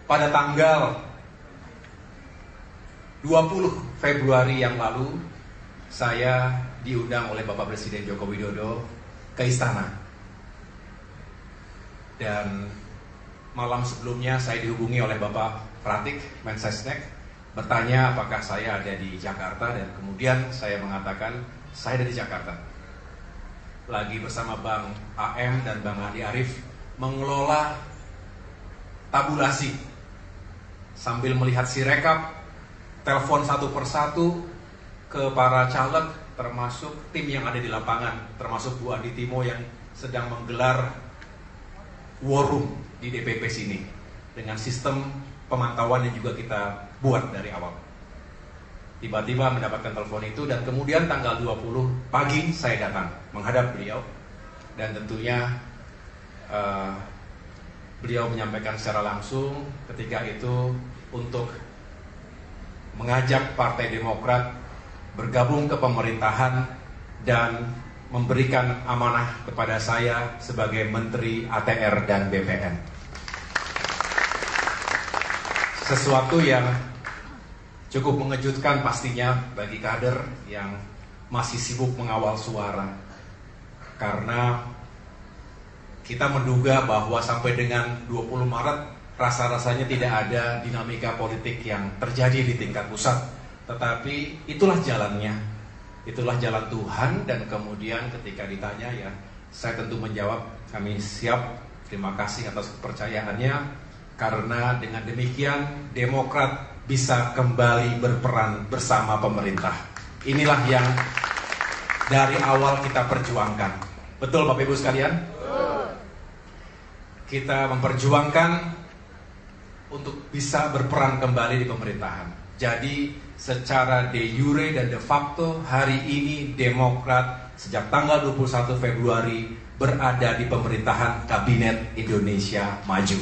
pada tanggal 20 Februari yang lalu, saya diundang oleh Bapak Presiden Joko Widodo ke istana. Dan malam sebelumnya saya dihubungi oleh Bapak Pratik, Mensesnek, bertanya apakah saya ada di Jakarta, dan kemudian saya mengatakan saya ada di Jakarta. Lagi bersama Bang AM dan Bang Andi Arief mengelola tabulasi sambil melihat sirekap, telepon satu persatu ke para caleg, termasuk tim yang ada di lapangan, termasuk Bu Andi Timo yang sedang menggelar war room di DPP sini dengan sistem pemantauan yang juga kita buat dari awal. Tiba-tiba mendapatkan telepon itu, dan kemudian tanggal 20 pagi saya datang menghadap beliau, dan tentunya beliau menyampaikan secara langsung ketika itu untuk mengajak Partai Demokrat bergabung ke pemerintahan dan memberikan amanah kepada saya sebagai Menteri ATR dan BPN. Sesuatu yang cukup mengejutkan pastinya bagi kader yang masih sibuk mengawal suara, karena kita menduga bahwa sampai dengan 20 Maret rasa-rasanya tidak ada dinamika politik yang terjadi di tingkat pusat. Tetapi itulah jalannya, itulah jalan Tuhan. Dan kemudian ketika ditanya, ya saya tentu menjawab kami siap, terima kasih atas kepercayaannya, karena dengan demikian Demokrat bisa kembali berperan bersama pemerintah. Inilah yang dari awal kita perjuangkan. Betul Bapak Ibu sekalian? Kita memperjuangkan untuk bisa berperan kembali di pemerintahan. Jadi secara de jure dan de facto hari ini Demokrat sejak tanggal 21 Februari berada di pemerintahan Kabinet Indonesia Maju.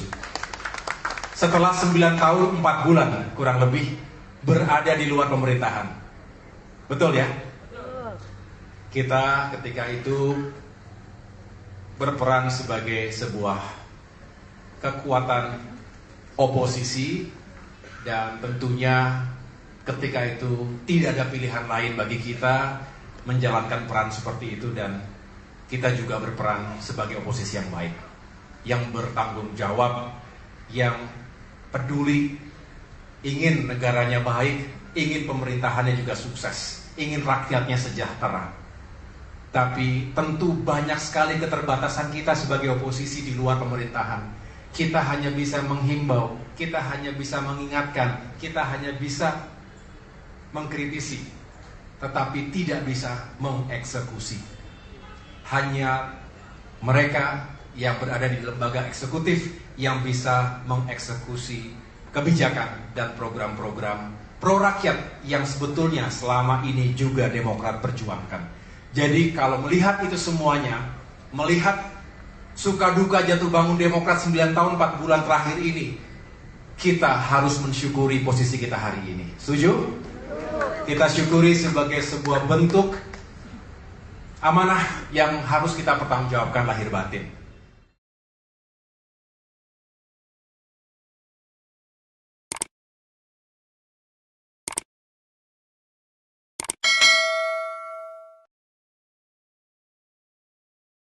Setelah 9 tahun 4 bulan kurang lebih berada di luar pemerintahan. Betul ya? Kita ketika itu berperan sebagai sebuah kekuatan oposisi, dan tentunya ketika itu tidak ada pilihan lain bagi kita menjalankan peran seperti itu, dan kita juga berperan sebagai oposisi yang baik, yang bertanggung jawab, yang peduli, ingin negaranya baik, ingin pemerintahannya juga sukses, ingin rakyatnya sejahtera. Tapi tentu banyak sekali keterbatasan kita sebagai oposisi di luar pemerintahan. Kita hanya bisa menghimbau, kita hanya bisa mengingatkan, kita hanya bisa mengkritisi, tetapi tidak bisa mengeksekusi. Hanya mereka yang berada di lembaga eksekutif yang bisa mengeksekusi kebijakan dan program-program pro rakyat yang sebetulnya selama ini juga Demokrat perjuangkan. Jadi kalau melihat itu semuanya, melihat suka duka jatuh bangun Demokrat 9 tahun 4 bulan terakhir ini, kita harus mensyukuri posisi kita hari ini. Setuju? Kita syukuri sebagai sebuah bentuk amanah yang harus kita pertanggungjawabkan lahir batin.